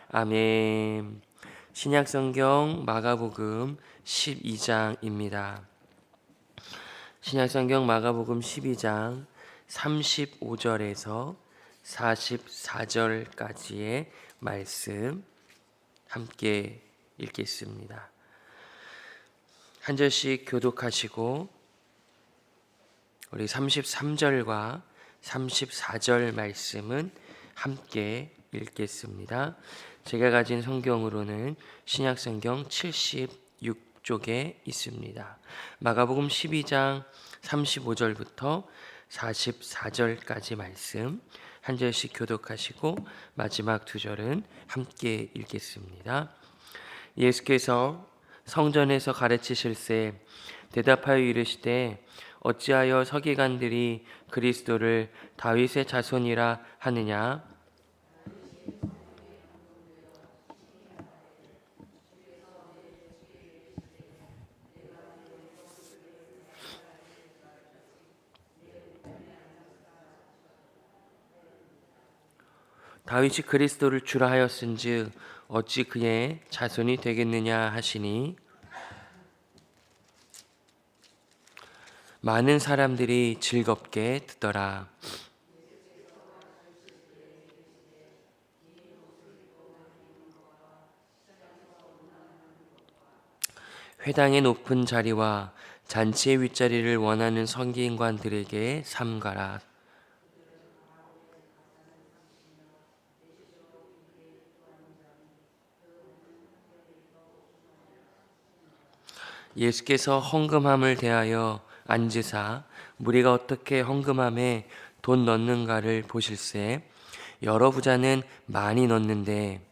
아멘. 신약성경 마가복음 12장입니다. 신약성경 마가복음 12장 35절에서 44절까지의 말씀 함께 읽겠습니다. 한 절씩 교독하시고 우리 33절과 34절 말씀은 함께 읽겠습니다. 제가 가진 성경으로는 신약성경 76쪽에 있습니다. 마가복음 12장 35절부터 44절까지 말씀 한 절씩 교독하시고 마지막 두 절은 함께 읽겠습니다. 예수께서 성전에서 가르치실새 대답하여 이르시되 어찌하여 서기관들이 그리스도를 다윗의 자손이라 하느냐? 다윗이 그리스도를 주라 하였은즉 어찌 그의 자손이 되겠느냐 하시니 많은 사람들이 즐겁게 듣더라. 회당의 높은 자리와 잔치의 윗자리를 원하는 선기관들에게 삼가라. 예수께서 헌금함을 대하여 앉으사 무리가 어떻게 헌금함에 돈 넣는가를 보실새 여러 부자는 많이 넣는데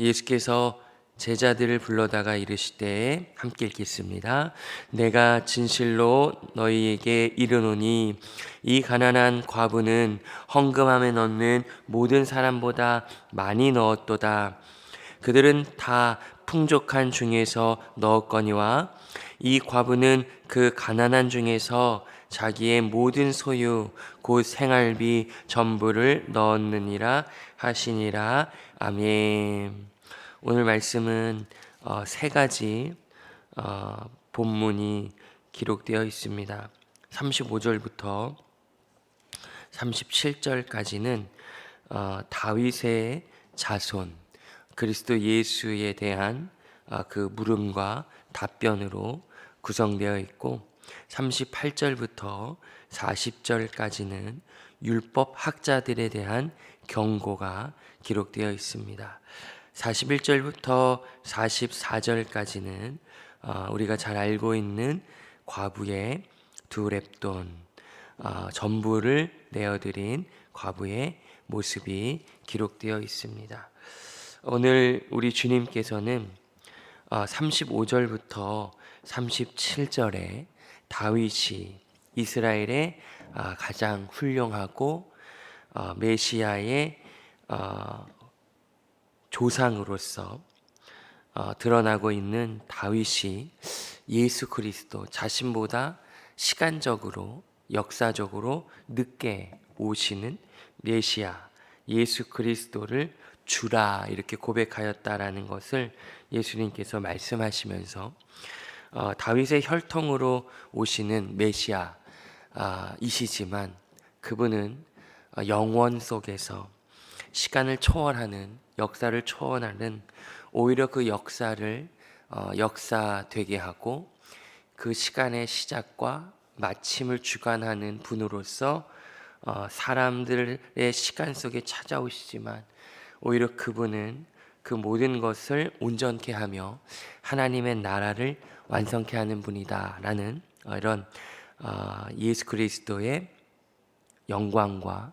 예수께서 제자들을 불러다가 이르시되 함께 읽겠습니다. 내가 진실로 너희에게 이르노니 이 가난한 과부는 헌금함에 넣는 모든 사람보다 많이 넣었도다. 그들은 다 풍족한 중에서 넣었거니와 이 과부는 그 가난한 중에서 자기의 모든 소유 곧 생활비 전부를 넣었느니라 하시니라. 아멘. 오늘 말씀은 세 가지 본문이 기록되어 있습니다. 35절부터 37절까지는 다윗의 자손 그리스도 예수에 대한 그 물음과 답변으로 구성되어 있고 38절부터 40절까지는 율법 학자들에 대한 경고가 기록되어 있습니다. 41절부터 44절까지는 우리가 잘 알고 있는 과부의 두 렙돈 전부를 내어드린 과부의 모습이 기록되어 있습니다. 오늘 우리 주님께서는 35절부터 37절에 다윗이 이스라엘의 가장 훌륭하고 메시아의 조상으로서 드러나고 있는 다윗이 예수 그리스도 자신보다 시간적으로 역사적으로 늦게 오시는 메시아 예수 그리스도를 주라 이렇게 고백하였다라는 것을 예수님께서 말씀하시면서 다윗의 혈통으로 오시는 메시아 이시지만 그분은 영원 속에서 시간을 초월하는 역사를 초월하는 오히려 그 역사를 역사되게 하고 그 시간의 시작과 마침을 주관하는 분으로서 사람들의 시간 속에 찾아오시지만 오히려 그분은 그 모든 것을 온전케 하며 하나님의 나라를 완성케 하는 분이다라는 이런 예수 그리스도의 영광과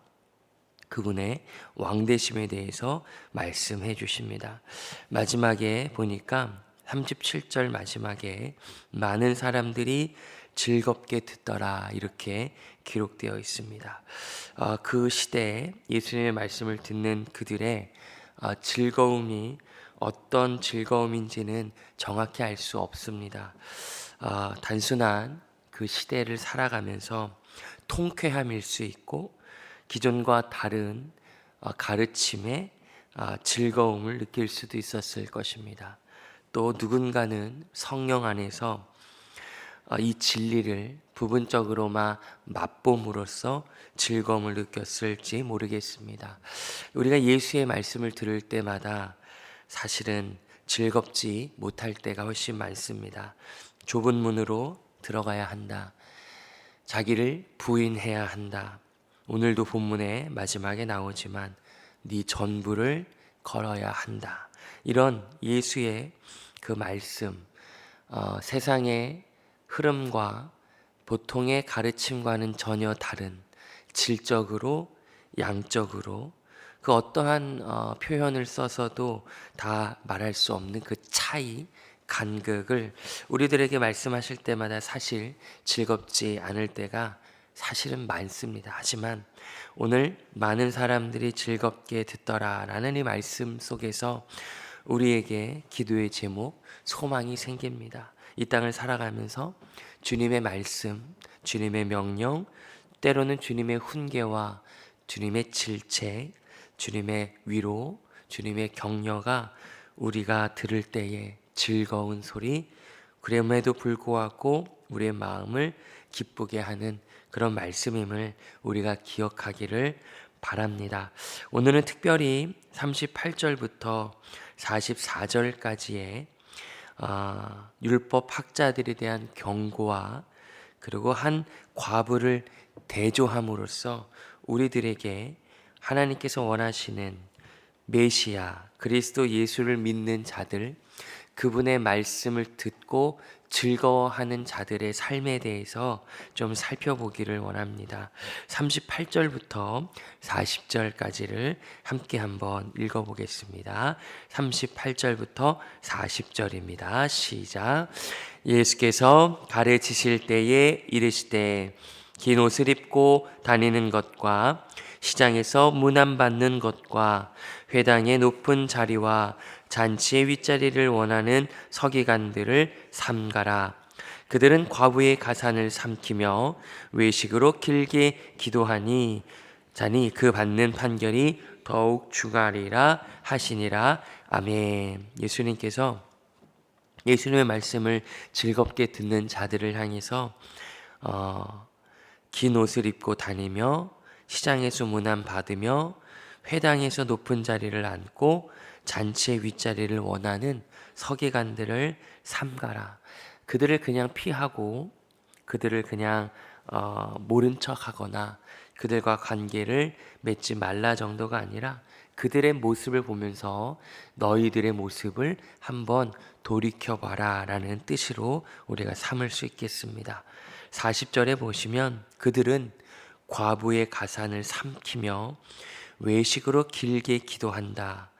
그분의 왕되심에 대해서 말씀해 주십니다. 마지막에 보니까 37절 마지막에 많은 사람들이 즐겁게 듣더라 이렇게 기록되어 있습니다. 그 시대에 예수님의 말씀을 듣는 그들의 즐거움이 어떤 즐거움인지는 정확히 알 수 없습니다. 단순한 그 시대를 살아가면서 통쾌함일 수 있고 기존과 다른 가르침에 즐거움을 느낄 수도 있었을 것입니다. 또 누군가는 성령 안에서 이 진리를 부분적으로 맛봄으로써 즐거움을 느꼈을지 모르겠습니다. 우리가 예수의 말씀을 들을 때마다 사실은 즐겁지 못할 때가 훨씬 많습니다. 좁은 문으로 들어가야 한다. 자기를 부인해야 한다. 오늘도 본문의 마지막에 나오지만 네 전부를 걸어야 한다. 이런 예수의 그 말씀, 세상의 흐름과 보통의 가르침과는 전혀 다른 질적으로 양적으로 그 어떠한 표현을 써서도 다 말할 수 없는 그 차이, 간극을 우리들에게 말씀하실 때마다 사실 즐겁지 않을 때가 사실은 많습니다. 하지만 오늘 많은 사람들이 즐겁게 듣더라라는 이 말씀 속에서 우리에게 기도의 제목, 소망이 생깁니다. 이 땅을 살아가면서 주님의 말씀, 주님의 명령, 때로는 주님의 훈계와 주님의 질책, 주님의 위로, 주님의 격려가 우리가 들을 때에 즐거운 소리, 그럼에도 불구하고 우리의 마음을 기쁘게 하는 그런 말씀임을 우리가 기억하기를 바랍니다. 오늘은 특별히 38절부터 44절까지의 율법 학자들에 대한 경고와 그리고 한 과부를 대조함으로써 우리들에게 하나님께서 원하시는 메시아 그리스도 예수를 믿는 자들, 그분의 말씀을 듣고 즐거워하는 자들의 삶에 대해서 좀 살펴보기를 원합니다. 38절부터 40절까지를 함께 한번 읽어보겠습니다. 38절부터 40절입니다. 시작. 예수께서 가르치실 때에 이르시되 긴 옷을 입고 다니는 것과 시장에서 문안받는 것과 회당의 높은 자리와 잔치의 윗자리를 원하는 서기관들을 삼가라. 그들은 과부의 가산을 삼키며 외식으로 길게 기도하니 자니 그 받는 판결이 더욱 중하리라 하시니라. 아멘. 예수님께서 예수님의 말씀을 즐겁게 듣는 자들을 향해서 긴 옷을 입고 다니며 시장에서 문안 받으며 회당에서 높은 자리를 앉고 잔치의 윗자리를 원하는 서기관들을 삼가라. 그들을 그냥 피하고 그들을 그냥 모른 척하거나 그들과 관계를 맺지 말라 정도가 아니라 그들의 모습을 보면서 너희들의 모습을 한번 돌이켜봐라 라는 뜻으로 우리가 삼을 수 있겠습니다. 40절에 보시면 그들은 과부의 가산을 삼키며 외식으로 길게 기도한다.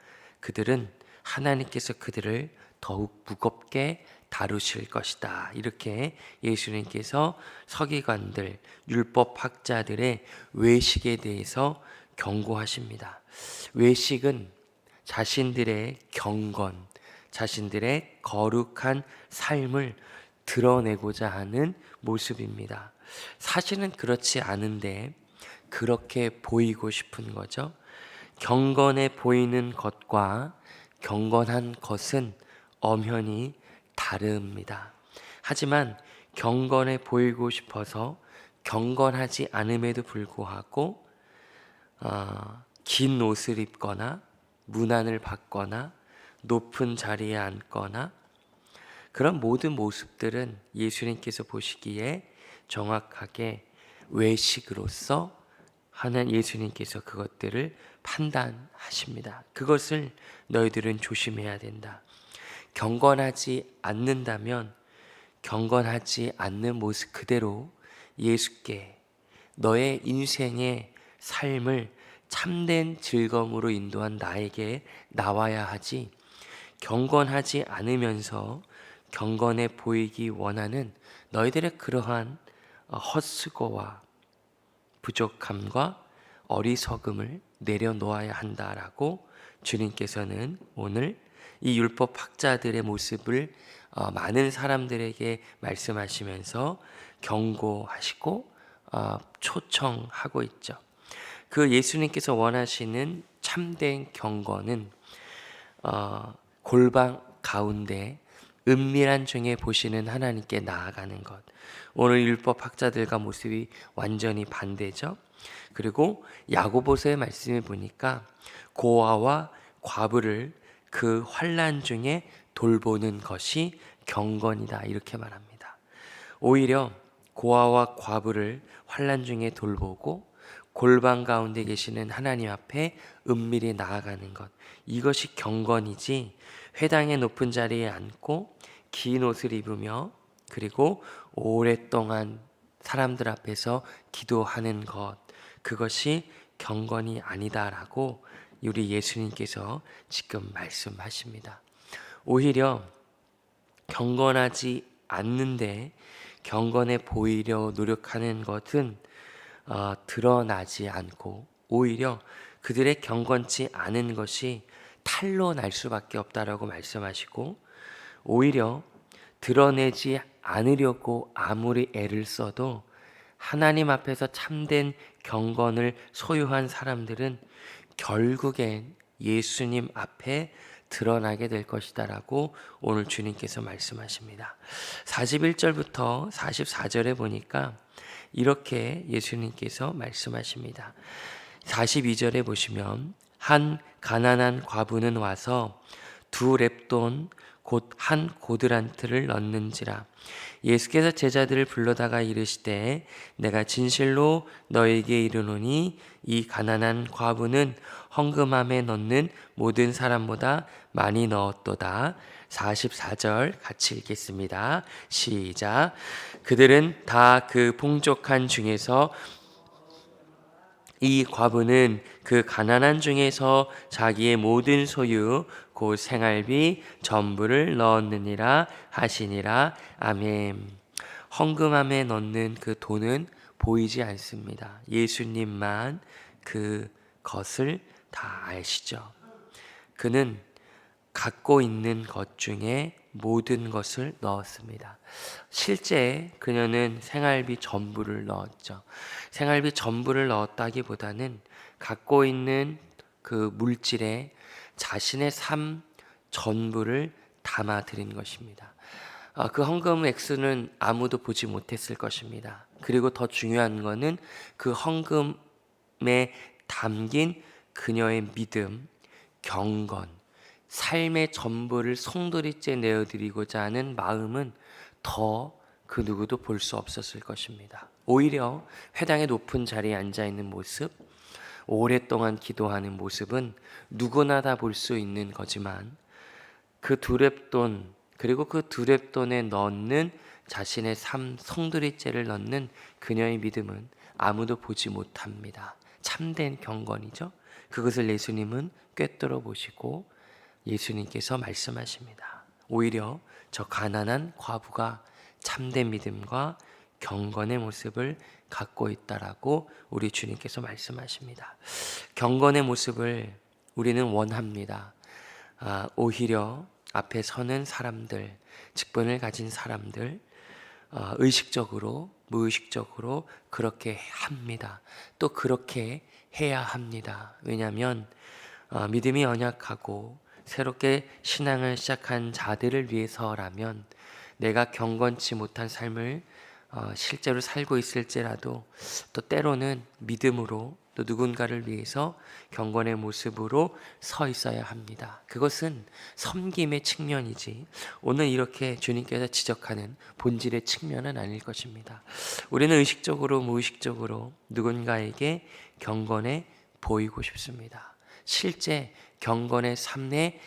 그들은 하나님께서 그들을 더욱 무겁게 다루실 것이다. 이렇게 예수님께서 서기관들, 율법학자들의 외식에 대해서 경고하십니다. 외식은 자신들의 경건, 자신들의 거룩한 삶을 드러내고자 하는 모습입니다. 사실은 그렇지 않은데 그렇게 보이고 싶은 거죠. 경건해 보이는 것과 경건한 것은 엄연히 다릅니다. 하지만 경건해 보이고 싶어서 경건하지 않음에도 불구하고 긴 옷을 입거나 문안을 받거나 높은 자리에 앉거나 그런 모든 모습들은 예수님께서 보시기에 정확하게 외식으로서 하나님 예수님께서 그것들을 판단하십니다. 그것을 너희들은 조심해야 된다. 경건하지 않는다면 경건하지 않는 모습 그대로 예수께 너의 인생의 삶을 참된 즐거움으로 인도한 나에게 나와야 하지, 경건하지 않으면서 경건해 보이기 원하는 너희들의 그러한 헛수고와 부족함과 어리석음을 내려놓아야 한다라고 주님께서는 오늘 이 율법 학자들의 모습을 많은 사람들에게 말씀하시면서 경고하시고 초청하고 있죠. 그 예수님께서 원하시는 참된 경건은 골방 가운데 은밀한 중에 보시는 하나님께 나아가는 것. 오늘 율법 학자들과 모습이 완전히 반대죠. 그리고 야고보서의 말씀을 보니까 고아와 과부를 그 환난 중에 돌보는 것이 경건이다 이렇게 말합니다. 오히려 고아와 과부를 환난 중에 돌보고 골방 가운데 계시는 하나님 앞에 은밀히 나아가는 것, 이것이 경건이지 회당의 높은 자리에 앉고 긴 옷을 입으며 그리고 오랫동안 사람들 앞에서 기도하는 것, 그것이 경건이 아니다라고 우리 예수님께서 지금 말씀하십니다. 오히려 경건하지 않는데 경건해 보이려 노력하는 것은 드러나지 않고 오히려 그들의 경건치 않은 것이 탈로 날 수밖에 없다라고 말씀하시고, 오히려 드러내지 않으려고 아무리 애를 써도 하나님 앞에서 참된 경건을 소유한 사람들은 결국엔 예수님 앞에 드러나게 될 것이다라고 오늘 주님께서 말씀하십니다. 41절부터 44절에 보니까 이렇게 예수님께서 말씀하십니다. 42절에 보시면 한 가난한 과부는 와서 2렙돈 곧 한 고드란트를 넣는지라. 예수께서 제자들을 불러다가 이르시되 내가 진실로 너에게 이르노니 이 가난한 과부는 헌금함에 넣는 모든 사람보다 많이 넣었도다. 44절 같이 읽겠습니다. 시작. 그들은 다 그 풍족한 중에서 이 과부는 그 가난한 중에서 자기의 모든 소유 곧 생활비 전부를 넣었느니라 하시니라. 아멘. 헌금함에 넣는 그 돈은 보이지 않습니다. 예수님만 그 것을 다 아시죠. 그는 갖고 있는 것 중에 모든 것을 넣었습니다. 실제 그녀는 생활비 전부를 넣었죠. 생활비 전부를 넣었다기보다는 갖고 있는 그 물질에 자신의 삶 전부를 담아드린 것입니다. 그 헌금 액수는 아무도 보지 못했을 것입니다. 그리고 더 중요한 것은 그 헌금에 담긴 그녀의 믿음, 경건, 삶의 전부를 송두리째 내어드리고자 하는 마음은 더 그 누구도 볼 수 없었을 것입니다. 오히려 회당의 높은 자리에 앉아있는 모습, 오랫동안 기도하는 모습은 누구나 다 볼 수 있는 거지만 그 2렙돈, 그리고 그 2렙돈에 넣는 자신의 삶 송두리째를 넣는 그녀의 믿음은 아무도 보지 못합니다. 참된 경건이죠. 그것을 예수님은 꿰뚫어 보시고 예수님께서 말씀하십니다. 오히려 저 가난한 과부가 참된 믿음과 경건의 모습을 갖고 있다라고 우리 주님께서 말씀하십니다. 경건의 모습을 우리는 원합니다. 오히려 앞에 서는 사람들, 직분을 가진 사람들, 의식적으로 무의식적으로 그렇게 합니다. 또 그렇게 해야 합니다. 왜냐하면 믿음이 연약하고 새롭게 신앙을 시작한 자들을 위해서라면 내가 경건치 못한 삶을 실제로 살고 있을지라도 또 때로는 믿음으로 또 누군가를 위해서 경건의 모습으로 서 있어야 합니다. 그것은 섬김의 측면이지 오늘 이렇게 주님께서 지적하는 본질의 측면은 아닐 것입니다. 우리는 의식적으로 무의식적으로 누군가에게 경건해 보이고 싶습니다. 실제 경건의 삶의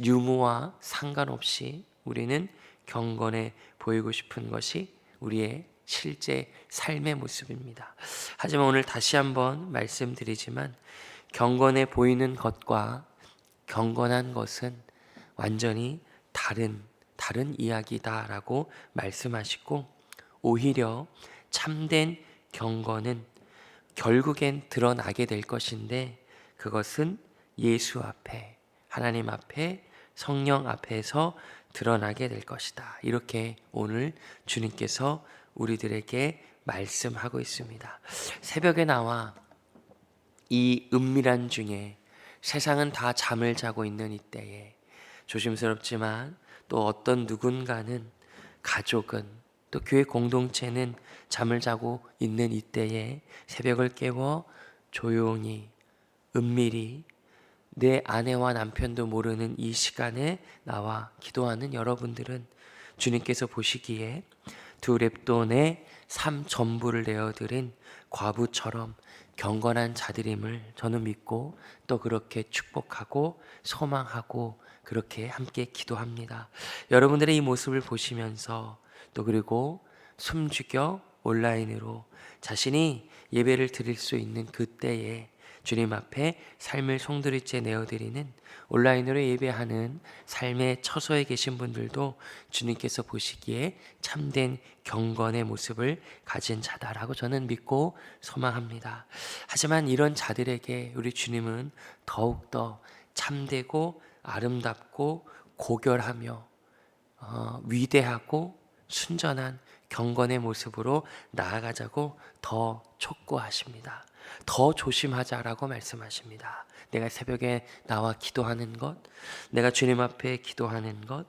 유무와 상관없이 우리는 경건해 보이고 싶은 것이 우리의 실제 삶의 모습입니다. 하지만 오늘 다시 한번 말씀드리지만 경건해 보이는 것과 경건한 것은 완전히 다른 이야기다라고 말씀하시고, 오히려 참된 경건은 결국엔 드러나게 될 것인데 그것은 예수 앞에, 하나님 앞에, 성령 앞에서 드러나게 될 것이다. 이렇게 오늘 주님께서 우리들에게 말씀하고 있습니다. 새벽에 나와 이 은밀한 중에 세상은 다 잠을 자고 있는 이때에 조심스럽지만 또 어떤 누군가는, 가족은, 또 교회 공동체는 잠을 자고 있는 이때에 새벽을 깨워 조용히 은밀히 내 아내와 남편도 모르는 이 시간에 나와 기도하는 여러분들은 주님께서 보시기에 두 렙돈의 삶 전부를 내어드린 과부처럼 경건한 자들임을 저는 믿고 또 그렇게 축복하고 소망하고 그렇게 함께 기도합니다. 여러분들의 이 모습을 보시면서 또 그리고 숨죽여 온라인으로 자신이 예배를 드릴 수 있는 그때에 주님 앞에 삶을 송두리째 내어드리는 온라인으로 예배하는 삶의 처소에 계신 분들도 주님께서 보시기에 참된 경건의 모습을 가진 자다라고 저는 믿고 소망합니다. 하지만 이런 자들에게 우리 주님은 더욱더 참되고 아름답고 고결하며 위대하고 순전한 경건의 모습으로 나아가자고 더 촉구하십니다. 더 조심하자라고 말씀하십니다. 내가 새벽에 나와 기도하는 것, 내가 주님 앞에 기도하는 것,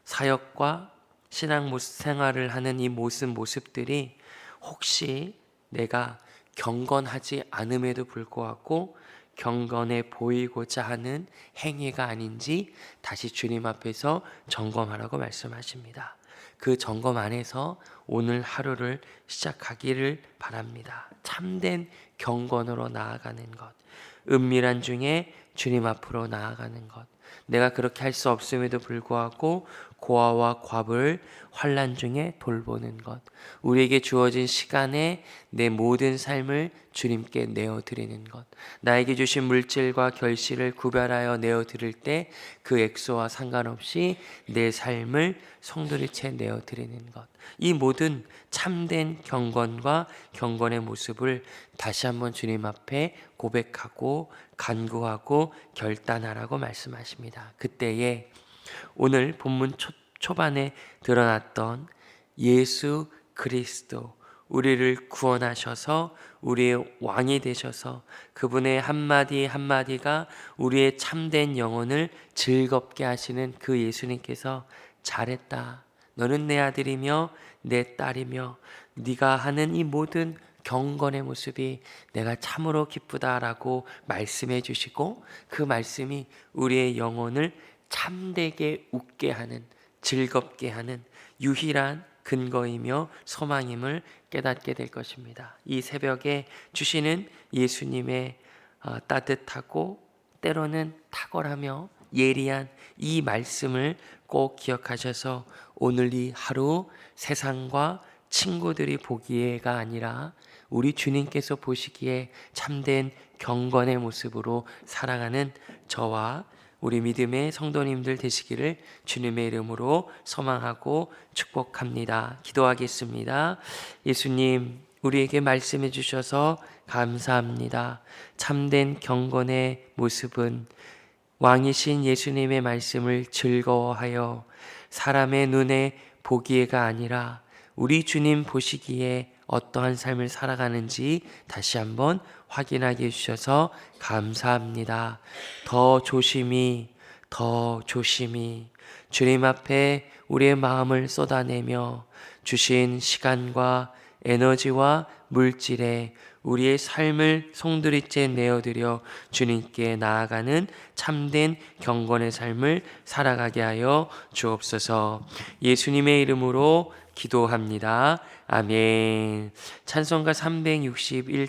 사역과 신앙 생활을 하는 이 모습들이 혹시 내가 경건하지 않음에도 불구하고 경건해 보이고자 하는 행위가 아닌지 다시 주님 앞에서 점검하라고 말씀하십니다. 그 점검 안에서 오늘 하루를 시작하기를 바랍니다. 참된 경건으로 나아가는 것, 은밀한 중에 주님 앞으로 나아가는 것, 내가 그렇게 할 수 없음에도 불구하고 고아와 과부를 환난 중에 돌보는 것, 우리에게 주어진 시간에 내 모든 삶을 주님께 내어드리는 것, 나에게 주신 물질과 결실을 구별하여 내어드릴 때 그 액수와 상관없이 내 삶을 송두리째 내어드리는 것, 이 모든 참된 경건과 경건의 모습을 다시 한번 주님 앞에 고백하고 간구하고 결단하라고 말씀하십니다. 그때에 오늘 본문 초반에 드러났던 예수 그리스도, 우리를 구원하셔서 우리의 왕이 되셔서 그분의 한마디 한마디가 우리의 참된 영혼을 즐겁게 하시는 그 예수님께서 잘했다, 너는 내 아들이며 내 딸이며 네가 하는 이 모든 경건의 모습이 내가 참으로 기쁘다라고 말씀해 주시고, 그 말씀이 우리의 영혼을 참되게 웃게 하는, 즐겁게 하는 유일한 근거이며 소망임을 깨닫게 될 것입니다. 이 새벽에 주시는 예수님의 따뜻하고 때로는 탁월하며 예리한 이 말씀을 꼭 기억하셔서 오늘 이 하루 세상과 친구들이 보기에가 아니라 우리 주님께서 보시기에 참된 경건의 모습으로 살아가는 저와 우리 믿음의 성도님들 되시기를 주님의 이름으로 소망하고 축복합니다. 기도하겠습니다. 예수님, 우리에게 말씀해 주셔서 감사합니다. 참된 경건의 모습은 왕이신 예수님의 말씀을 즐거워하여 사람의 눈에 보기에가 아니라 우리 주님 보시기에 어떠한 삶을 살아가는지 다시 한번 확인하게 해주셔서 감사합니다. 더 조심히 주님 앞에 우리의 마음을 쏟아내며 주신 시간과 에너지와 물질에 우리의 삶을 송두리째 내어드려 주님께 나아가는 참된 경건의 삶을 살아가게 하여 주옵소서. 예수님의 이름으로 기도합니다. 아멘. 찬송가 361